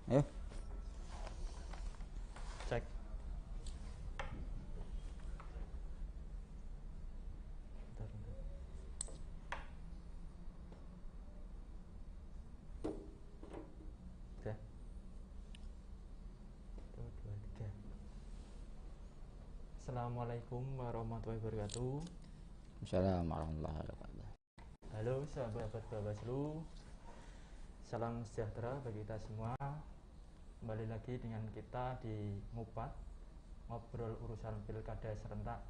Ayo. Cek. Oke. 1, 2, 3. Assalamualaikum warahmatullahi wabarakatuh. Assalamualaikum warahmatullahi wabarakatuh. Halo sahabat Bawaslu, salam sejahtera bagi kita semua. Kembali lagi dengan kita di Ngupat, ngobrol urusan pilkada serentak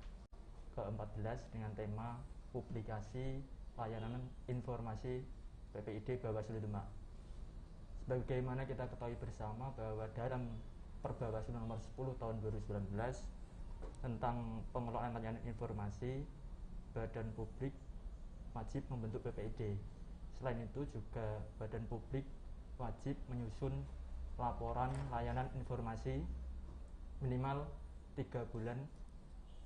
ke-14 dengan tema publikasi layanan informasi PPID Bawaslu Demak. Sebagaimana kita ketahui bersama bahwa dalam Perbawaslu nomor 10 tahun 2019 tentang pengelolaan layanan informasi, Badan Publik wajib membentuk PPID. Selain itu juga Badan Publik wajib menyusun laporan layanan informasi minimal 3 bulan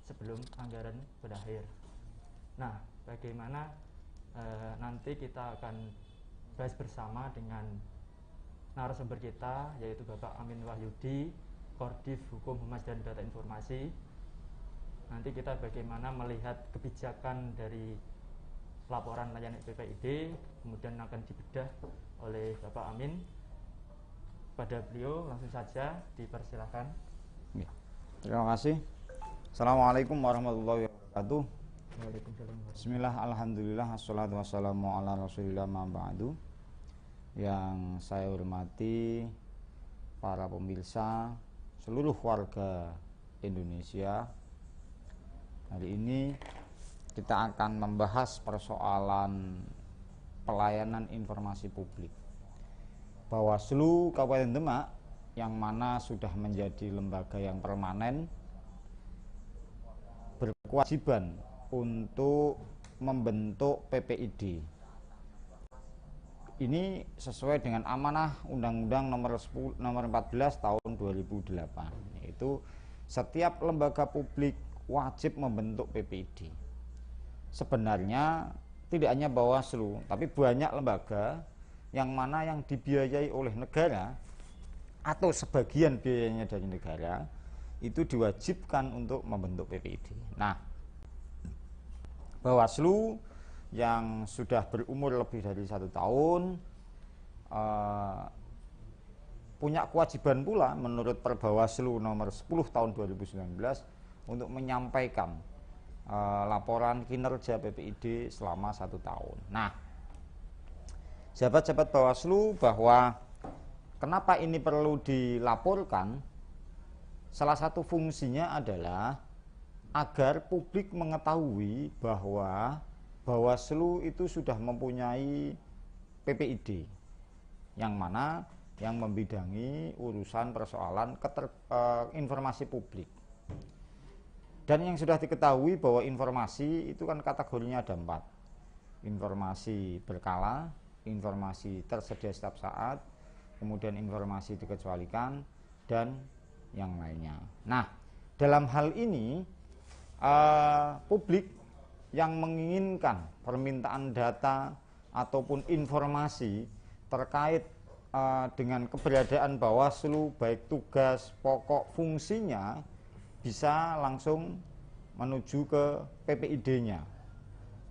sebelum anggaran berakhir. Nah, bagaimana nanti kita akan bahas bersama dengan narasumber kita, yaitu Bapak Amin Wahyudi, Koordif Hukum Humas dan Data Informasi. Nanti kita bagaimana melihat kebijakan dari laporan layanan PPID, kemudian akan dibedah oleh Bapak Amin. Pada beliau langsung saja dipersilakan. Ya. Terima kasih. Assalamualaikum warahmatullahi wabarakatuh. Waalaikumsalam. Bismillah, alhamdulillah, assalatu wassalamu ala rasulillah ma ba'du. Yang saya hormati para pemirsa, seluruh warga Indonesia. Hari ini kita akan membahas persoalan pelayanan informasi publik. Bawaslu Kabupaten Demak yang mana sudah menjadi lembaga yang permanen berkewajiban untuk membentuk PPID. Ini sesuai dengan amanah Undang-Undang nomor 14 tahun 2008, yaitu setiap lembaga publik wajib membentuk PPID. Sebenarnya tidak hanya Bawaslu, tapi banyak lembaga yang mana yang dibiayai oleh negara atau sebagian biayanya dari negara itu diwajibkan untuk membentuk PPID. Nah, Bawaslu yang sudah berumur lebih dari 1 tahun punya kewajiban pula menurut Perbawaslu nomor 10 tahun 2019 untuk menyampaikan laporan kinerja PPID selama 1 tahun. Nah, sahabat-sahabat Bawaslu, bahwa kenapa ini perlu dilaporkan? Salah satu fungsinya adalah agar publik mengetahui bahwa Bawaslu itu sudah mempunyai PPID, yang mana yang membidangi urusan persoalan informasi publik. Dan yang sudah diketahui bahwa informasi itu kan kategorinya ada 4. Informasi berkala, informasi tersedia setiap saat, kemudian informasi dikecualikan, dan yang lainnya. Nah, dalam hal ini publik yang menginginkan permintaan data ataupun informasi terkait dengan keberadaan Bawaslu, baik tugas, pokok, fungsinya, bisa langsung menuju ke PPID-nya.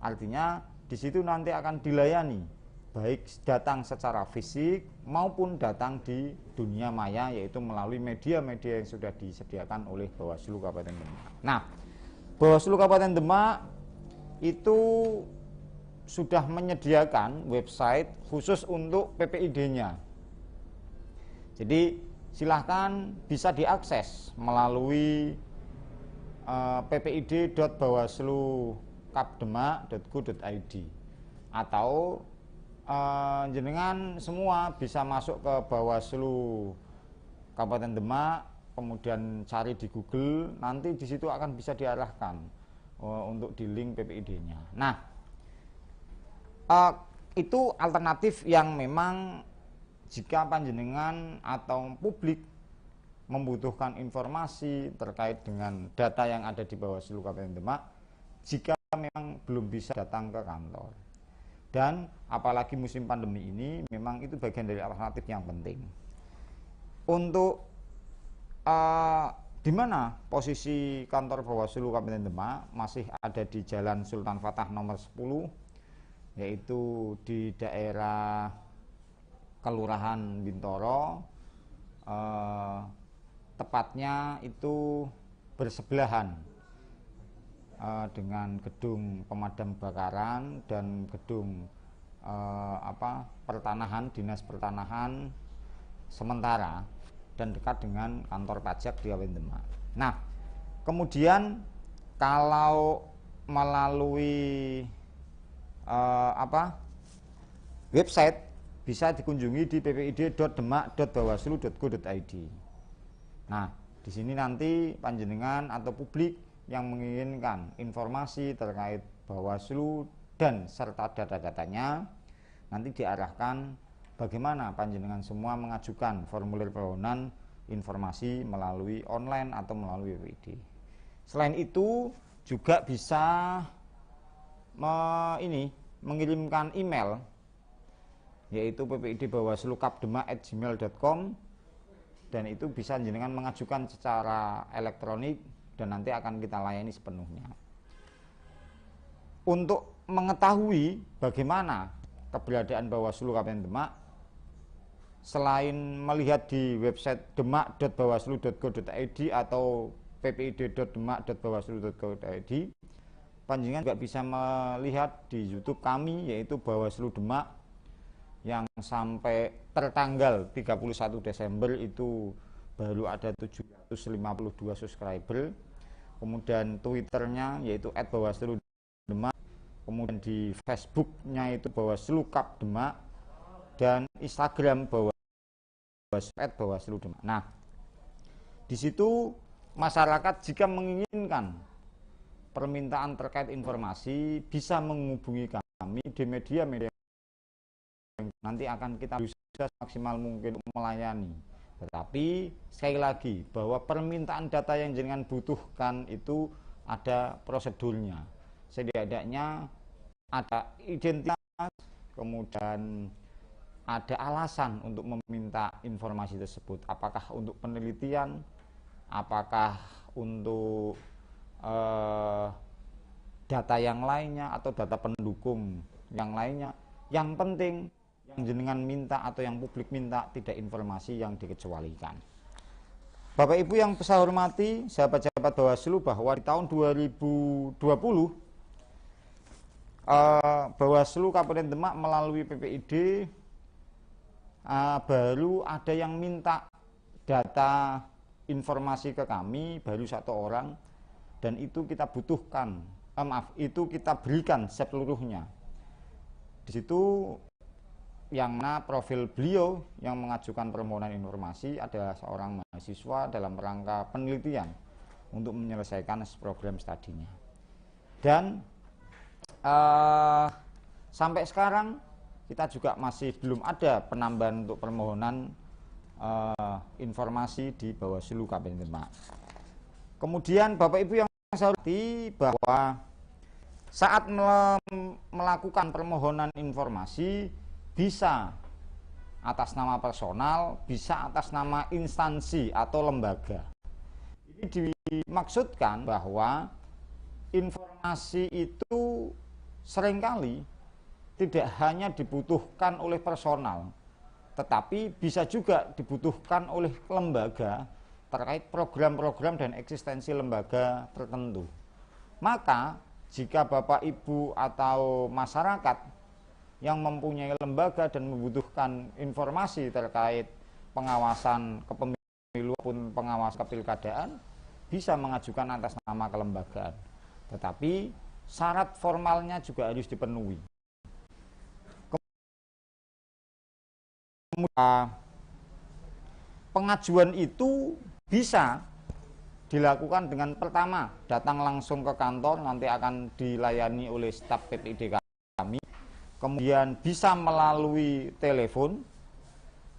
Artinya di situ nanti akan dilayani, baik datang secara fisik maupun datang di dunia maya, yaitu melalui media-media yang sudah disediakan oleh Bawaslu Kabupaten Demak. Nah, Bawaslu Kabupaten Demak itu sudah menyediakan website khusus untuk PPID-nya. Jadi silahkan bisa diakses melalui ppid.bawaslu.kapdemak.go.id, atau jenengan semua bisa masuk ke Bawaslu Kabupaten Demak, kemudian cari di Google, nanti di situ akan bisa diarahkan untuk di link PPID-nya. Nah, itu alternatif yang memang jika panjenengan atau publik membutuhkan informasi terkait dengan data yang ada di Bawaslu Kabupaten Demak, jika memang belum bisa datang ke kantor. Dan apalagi musim pandemi ini, memang itu bagian dari alternatif yang penting. Untuk di mana posisi kantor Bawaslu Kabupaten Demak? Masih ada di Jalan Sultan Fatah nomor 10, yaitu di daerah Kelurahan Bintoro, tepatnya itu bersebelahan dengan gedung pemadam kebakaran dan gedung pertanahan, dinas pertanahan sementara, dan dekat dengan kantor pajak di Kabupaten Demak. Nah, kemudian kalau melalui website bisa dikunjungi di ppid.demak.bawaslu.go.id. Nah, di sini nanti panjenengan atau publik yang menginginkan informasi terkait Bawaslu dan serta data-datanya nanti diarahkan bagaimana panjenengan semua mengajukan formulir permohonan informasi melalui online atau melalui PPID. Selain itu juga bisa mengirimkan email, yaitu ppidbawaslu.kapdemak@gmail.com, dan itu bisa jenengan mengajukan secara elektronik dan nanti akan kita layani sepenuhnya. Untuk mengetahui bagaimana keberadaan Bawaslu Kabupaten Demak, selain melihat di website demak.bawaslu.go.id atau ppid.demak.bawaslu.go.id, panjenengan juga bisa melihat di YouTube kami, yaitu Bawaslu Demak, yang sampai tertanggal 31 Desember itu baru ada 752 subscriber. Kemudian Twitternya yaitu @bawaslu-demak, kemudian di Facebooknya itu Bawaslu Kap Demak, dan Instagram Bawaslu Demak. Nah, di situ masyarakat jika menginginkan permintaan terkait informasi bisa menghubungi kami di media-media yang nanti akan kita berusaha maksimal mungkin melayani. Tetapi sekali lagi bahwa permintaan data yang jenengan butuhkan itu ada prosedurnya. Setidaknya ada identitas, kemudian ada alasan untuk meminta informasi tersebut, apakah untuk penelitian, apakah untuk data yang lainnya atau data pendukung yang lainnya. Yang penting yang jenengan minta atau yang publik minta tidak informasi yang dikecualikan. Bapak Ibu yang saya hormati, sahabat-sahabat Bawaslu, bahwa di tahun 2020 Bawaslu Kabupaten Demak melalui PPID baru ada yang minta data informasi ke kami, baru 1 orang, dan itu kita butuhkan, itu kita berikan seluruhnya. Di situ yang mana profil beliau yang mengajukan permohonan informasi adalah seorang mahasiswa dalam rangka penelitian untuk menyelesaikan program studinya. Dan sampai sekarang kita juga masih belum ada penambahan untuk permohonan informasi di Bawaslu Kabupaten Demak. Kemudian Bapak Ibu yang saya hormati, bahwa saat melakukan permohonan informasi bisa atas nama personal, bisa atas nama instansi atau lembaga. Ini dimaksudkan bahwa informasi itu seringkali tidak hanya dibutuhkan oleh personal, tetapi bisa juga dibutuhkan oleh lembaga terkait program-program dan eksistensi lembaga tertentu. Maka jika Bapak Ibu atau masyarakat yang mempunyai lembaga dan membutuhkan informasi terkait pengawasan kepemiluan maupun pengawas kepilkadaan, bisa mengajukan atas nama kelembagaan. Tetapi syarat formalnya juga harus dipenuhi. Pengajuan itu bisa dilakukan dengan pertama datang langsung ke kantor, nanti akan dilayani oleh staf PPID kami. Kemudian bisa melalui telepon,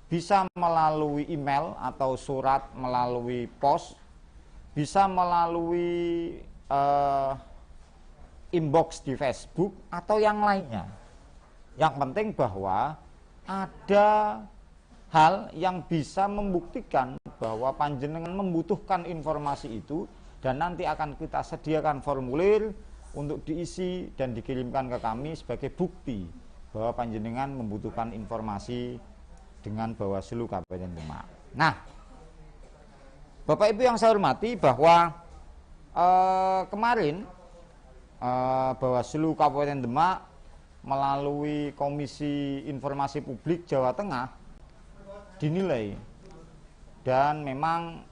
bisa melalui email atau surat melalui pos, bisa melalui inbox di Facebook atau yang lainnya. Yang penting bahwa ada hal yang bisa membuktikan bahwa panjenengan membutuhkan informasi itu, dan nanti akan kita sediakan formulir untuk diisi dan dikirimkan ke kami sebagai bukti bahwa panjenengan membutuhkan informasi dengan Bawaslu Kabupaten Demak. Nah, Bapak Ibu yang saya hormati, bahwa kemarin Bawaslu Kabupaten Demak melalui Komisi Informasi Publik Jawa Tengah dinilai, dan memang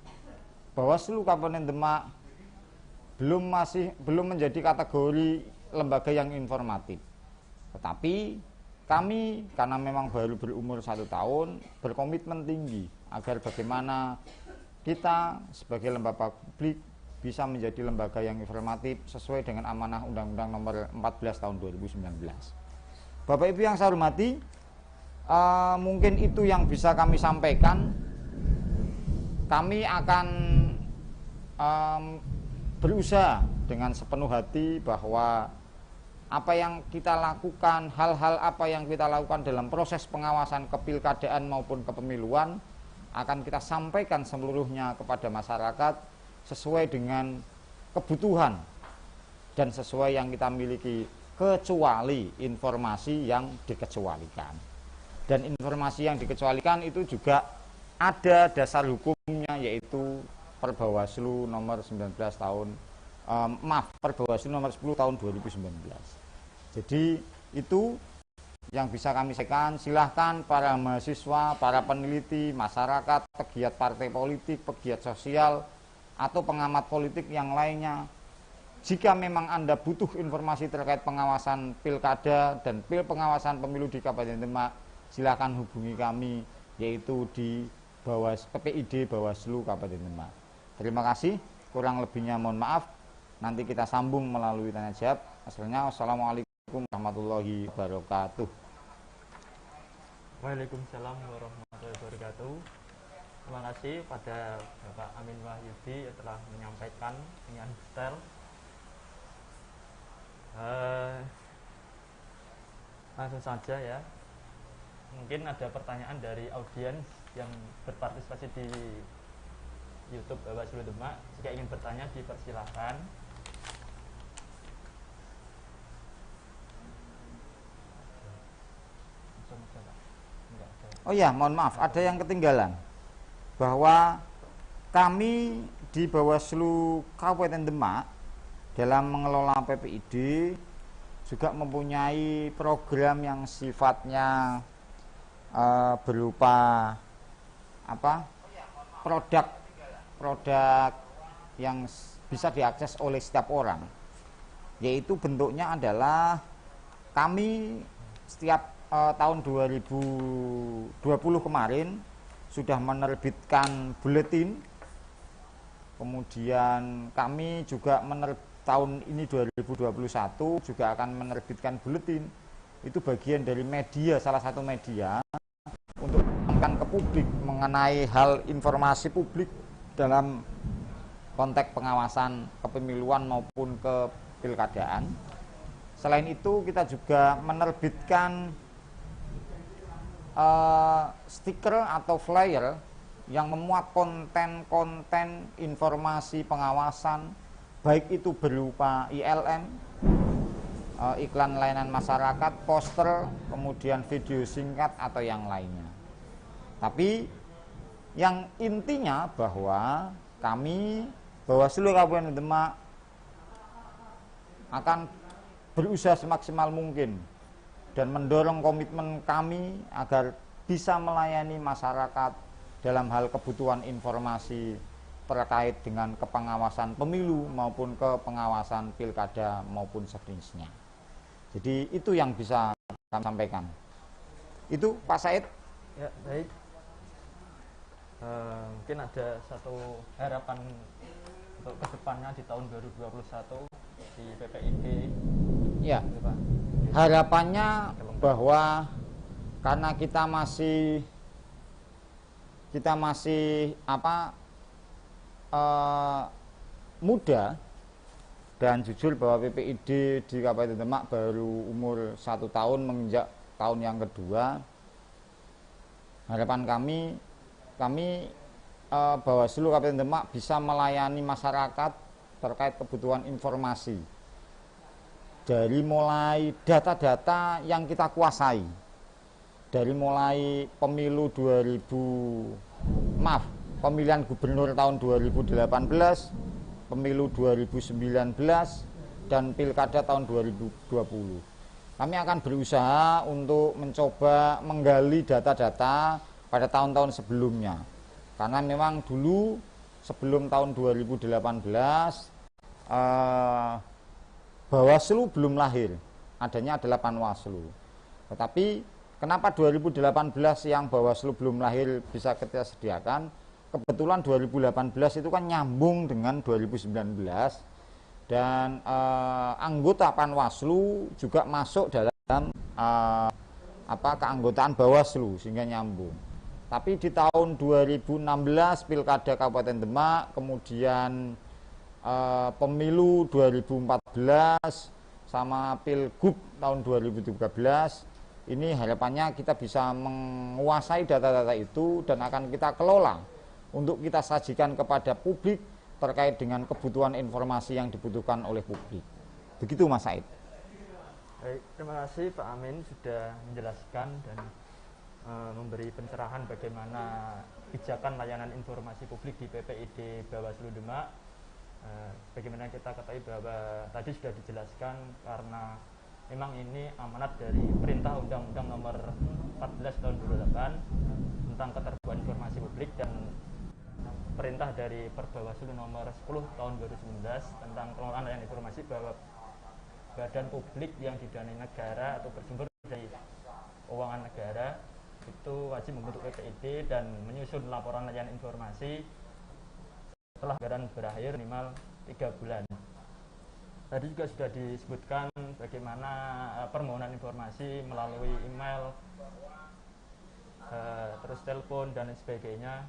Bawaslu Kabupaten Demak belum menjadi kategori lembaga yang informatif. Tetapi kami, karena memang baru berumur 1 tahun, berkomitmen tinggi agar bagaimana kita sebagai lembaga publik bisa menjadi lembaga yang informatif sesuai dengan amanah Undang-Undang Nomor 14 Tahun 2019. Bapak Ibu yang saya hormati, mungkin itu yang bisa kami sampaikan. Kami akan berusaha dengan sepenuh hati bahwa apa yang kita lakukan, hal-hal apa yang kita lakukan dalam proses pengawasan kepilkadaan maupun kepemiluan akan kita sampaikan seluruhnya kepada masyarakat sesuai dengan kebutuhan dan sesuai yang kita miliki, kecuali informasi yang dikecualikan. Dan informasi yang dikecualikan itu juga ada dasar hukumnya, yaitu Perbawaslu nomor 19 tahun Perbawaslu nomor 10 tahun 2019. Jadi itu yang bisa kami sampaikan. Silahkan para mahasiswa, para peneliti, masyarakat, pegiat partai politik, pegiat sosial, atau pengamat politik yang lainnya, jika memang Anda butuh informasi terkait pengawasan pilkada dan pengawasan pemilu di Kabupaten Demak, silakan hubungi kami, yaitu di PPID Bawaslu Kabupaten Demak. Terima kasih, kurang lebihnya mohon maaf. Nanti kita sambung melalui tanya jawab. Asalnya, wassalamualaikum warahmatullahi wabarakatuh. Waalaikumsalam warahmatullahi wabarakatuh. Terima kasih pada Bapak Amin Wahyudi yang telah menyampaikan dengan detail. Langsung saja ya. Mungkin ada pertanyaan dari audiens yang berpartisipasi di YouTube Bawaslu Demak. Jika ingin bertanya, dipersilahkan. Oh ya, mohon maaf, ada yang ketinggalan. Bahwa kami di Bawaslu Kabupaten Demak dalam mengelola PPID juga mempunyai program yang sifatnya berupa produk yang bisa diakses oleh setiap orang, yaitu bentuknya adalah kami setiap tahun 2020 kemarin sudah menerbitkan buletin. Kemudian kami juga tahun ini 2021 juga akan menerbitkan buletin. Itu bagian dari media, salah satu media untuk menyampaikan ke publik mengenai hal informasi publik dalam konteks pengawasan kepemiluan maupun kepilkadaan. Selain itu kita juga menerbitkan stiker atau flyer yang memuat konten-konten informasi pengawasan, baik itu berupa ILM, iklan layanan masyarakat, poster, kemudian video singkat atau yang lainnya. Tapi yang intinya bahwa kami Bawaslu Kabupaten Demak akan berusaha semaksimal mungkin dan mendorong komitmen kami agar bisa melayani masyarakat dalam hal kebutuhan informasi terkait dengan kepengawasan pemilu maupun kepengawasan pilkada maupun sejenisnya. Jadi itu yang bisa kami sampaikan. Itu Pak Said. Ya, baik. Mungkin ada satu harapan untuk kedepannya di tahun 2021 di PPID. Ya, harapannya bahwa karena kita masih muda, dan jujur bahwa PPID di Kabupaten Demak baru umur 1 tahun menginjak tahun yang kedua. Harapan kami Bawaslu Kabupaten Demak bisa melayani masyarakat terkait kebutuhan informasi dari mulai data-data yang kita kuasai, dari mulai pemilihan gubernur tahun 2018, pemilu 2019, dan pilkada tahun 2020. Kami akan berusaha untuk mencoba menggali data-data pada tahun-tahun sebelumnya. Karena memang dulu sebelum tahun 2018 Bawaslu belum lahir, adanya adalah Panwaslu. Tetapi kenapa 2018 yang Bawaslu belum lahir bisa kita sediakan? Kebetulan 2018 itu kan nyambung dengan 2019 dan anggota Panwaslu juga masuk dalam keanggotaan Bawaslu sehingga nyambung. Tapi di tahun 2016 Pilkada Kabupaten Demak, kemudian pemilu 2014 sama Pilgub tahun 2013, ini harapannya kita bisa menguasai data-data itu dan akan kita kelola untuk kita sajikan kepada publik terkait dengan kebutuhan informasi yang dibutuhkan oleh publik. Begitu Mas Said. Baik, terima kasih Pak Amin sudah menjelaskan dan memberi pencerahan bagaimana kebijakan layanan informasi publik di PPID Bawaslu Demak. Bagaimana kita ketahui bahwa tadi sudah dijelaskan karena memang ini amanat dari Perintah Undang-Undang Nomor 14 Tahun 2008 tentang keterbukaan informasi publik dan Perintah dari Perbawaslu Nomor 10 Tahun 2019 tentang pengelolaan layanan informasi bahwa badan publik yang didanai negara atau bersumber dari keuangan negara itu wajib membentuk PPID dan menyusun laporan layanan informasi setelah anggaran berakhir minimal 3 bulan. Tadi juga sudah disebutkan bagaimana permohonan informasi melalui email, terus telepon dan lain sebagainya.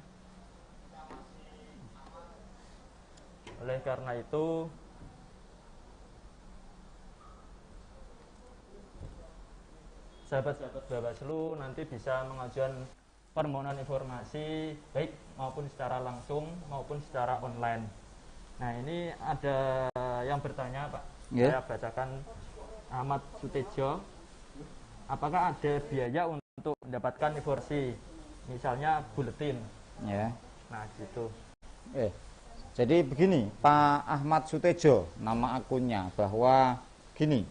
Oleh karena itu sahabat-sahabat Bawaslu nanti bisa mengajukan permohonan informasi baik maupun secara langsung maupun secara online. Nah, ini ada yang bertanya Pak. Saya bacakan. Ahmad Sutejo, apakah ada biaya untuk mendapatkan informasi, misalnya buletin? Nah, gitu. Jadi begini, Pak Ahmad Sutejo, nama akunnya, bahwa gini,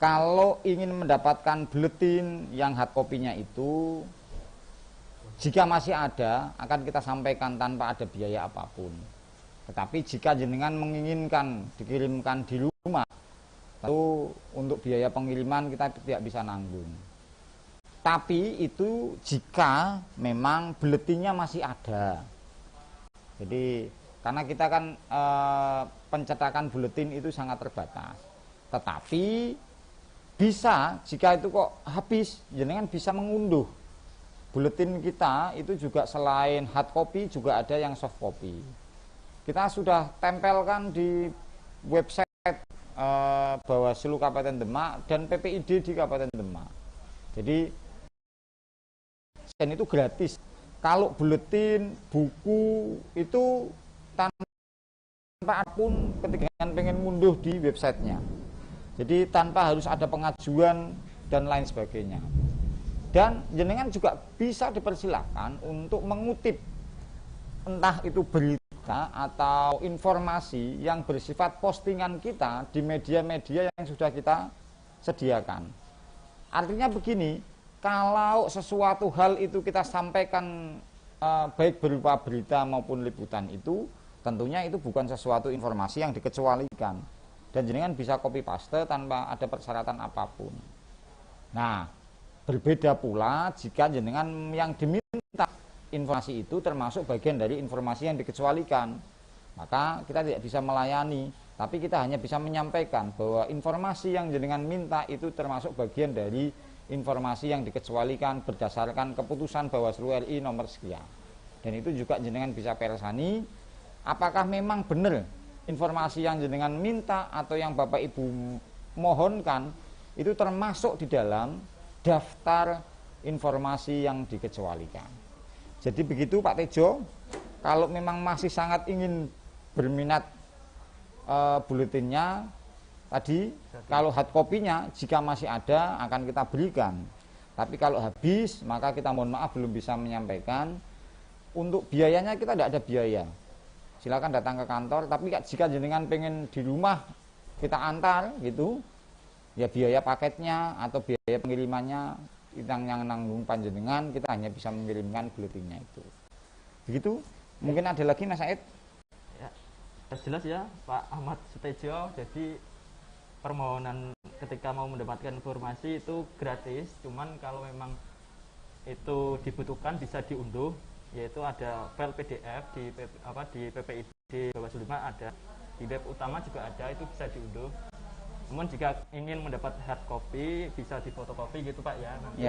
kalau ingin mendapatkan buletin yang hard copy-nya itu, jika masih ada, akan kita sampaikan tanpa ada biaya apapun. Tetapi jika jenengan menginginkan dikirimkan di rumah, tentu untuk biaya pengiriman kita tidak bisa nanggung. Tapi itu jika memang buletinnya masih ada. Jadi karena kita kan pencetakan buletin itu sangat terbatas. Tetapi bisa jika itu kok habis, jenengan bisa mengunduh buletin kita itu juga selain hard copy juga ada yang soft copy. Kita sudah tempelkan di website Bawaslu Kabupaten Demak dan PPID di Kabupaten Demak. Jadi itu gratis. Kalau buletin, buku itu tanpa apapun ketika pengen ngunduh di websitenya. Jadi tanpa harus ada pengajuan dan lain sebagainya. Dan jenengan juga bisa dipersilakan untuk mengutip entah itu berita atau informasi yang bersifat postingan kita di media-media yang sudah kita sediakan. Artinya begini, kalau sesuatu hal itu kita sampaikan baik berupa berita maupun liputan itu, tentunya itu bukan sesuatu informasi yang dikecualikan. Dan jenengan bisa copy paste tanpa ada persyaratan apapun. Nah, berbeda pula jika jenengan yang diminta informasi itu termasuk bagian dari informasi yang dikecualikan, maka kita tidak bisa melayani, tapi kita hanya bisa menyampaikan bahwa informasi yang jenengan minta itu termasuk bagian dari informasi yang dikecualikan berdasarkan keputusan Bawaslu RI nomor sekian. Dan itu juga jenengan bisa persani apakah memang benar informasi yang jenengan minta atau yang Bapak Ibu mohonkan itu termasuk di dalam daftar informasi yang dikecualikan. Jadi begitu Pak Tejo, kalau memang masih sangat ingin berminat buletinnya tadi, kalau hard copy-nya jika masih ada akan kita berikan. Tapi kalau habis maka kita mohon maaf belum bisa menyampaikan. Untuk biayanya kita tidak ada biaya. Silakan datang ke kantor, tapi jika jenengan pengen di rumah kita antar gitu, ya biaya paketnya atau biaya pengirimannya yang nanggung panjenengan, kita hanya bisa mengirimkan buletinnya itu. Begitu. Mungkin ada lagi Mas Said? Ya, jelas ya Pak Ahmad Sutejo. Jadi permohonan ketika mau mendapatkan informasi itu gratis, cuman kalau memang itu dibutuhkan bisa diunduh, yaitu ada file PDF di PPID Bawaslu 5 ada, di web utama juga ada, itu bisa diunduh. Namun jika ingin mendapat hard copy bisa difotokopi gitu Pak ya, nanti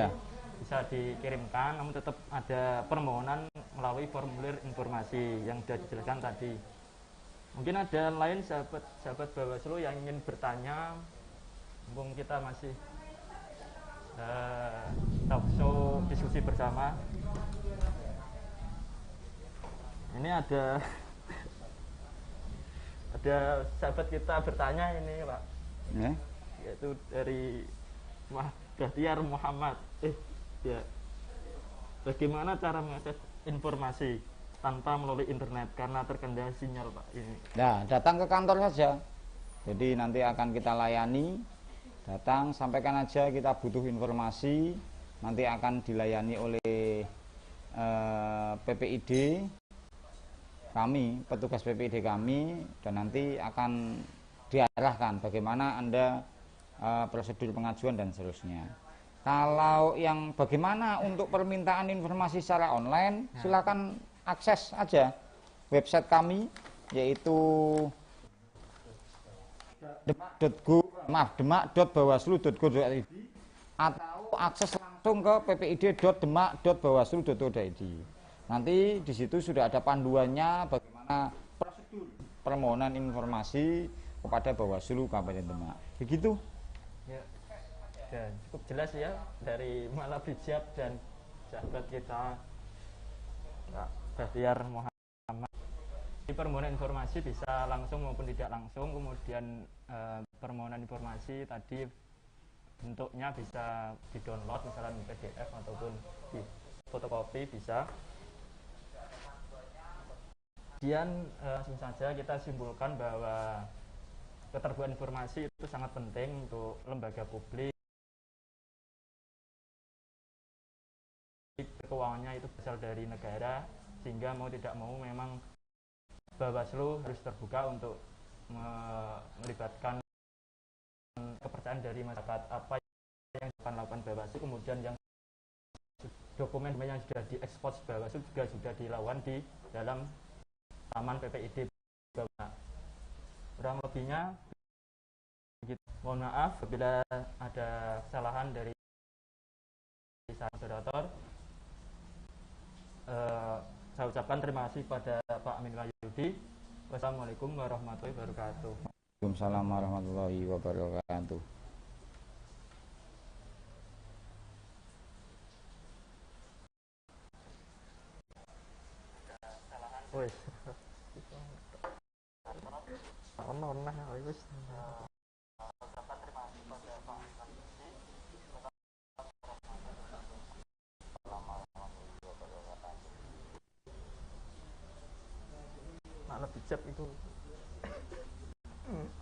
bisa dikirimkan, namun tetap ada permohonan melalui formulir informasi yang sudah dijelaskan tadi. Mungkin ada lain sahabat Bawaslu yang ingin bertanya, mumpung kita masih talk show diskusi bersama. Ini ada sahabat kita bertanya ini Pak, yaitu dari Bahtiar Muhammad. Ya, bagaimana cara mengakses informasi tanpa melalui internet karena terkendala sinyal Pak ini? Nah, datang ke kantor saja. Jadi nanti akan kita layani. Datang, sampaikan aja kita butuh informasi, nanti akan dilayani oleh PPID kami, petugas PPID kami, dan nanti akan diarahkan bagaimana Anda prosedur pengajuan dan seterusnya. Kalau yang bagaimana untuk permintaan informasi secara online, silakan akses aja website kami, yaitu demak.bawaslu.go.id atau akses langsung ke ppid.demak.bawaslu.go.id. Nanti di situ sudah ada panduannya bagaimana prosedur permohonan informasi kepada Bawaslu Kabupaten Demak. Begitu. Ya, dan cukup jelas ya dari Malabrijab dan sahabat kita Pak Bahtiar Muhammad. Di permohonan informasi bisa langsung maupun tidak langsung. Kemudian permohonan informasi tadi bentuknya bisa di-download misalnya PDF ataupun di fotokopi bisa. Kemudian langsung saja kita simpulkan bahwa keterbukaan informasi itu sangat penting untuk lembaga publik. Keuangannya itu berasal dari negara, sehingga mau tidak mau memang Bawaslu harus terbuka untuk melibatkan kepercayaan dari masyarakat. Apa yang akan dilakukan Bawaslu, kemudian yang dokumen yang sudah diekspor Bawaslu juga sudah dilakukan di dalam Taman PPID. Kurang lebihnya mohon maaf apabila ada kesalahan dari moderator. Saya ucapkan terima kasih pada Pak Amin Wahyudi. Wassalamualaikum warahmatullahi wabarakatuh. Waalaikumsalam warahmatullahi wabarakatuh. Wes. Ono nah wis. Malah bijak itu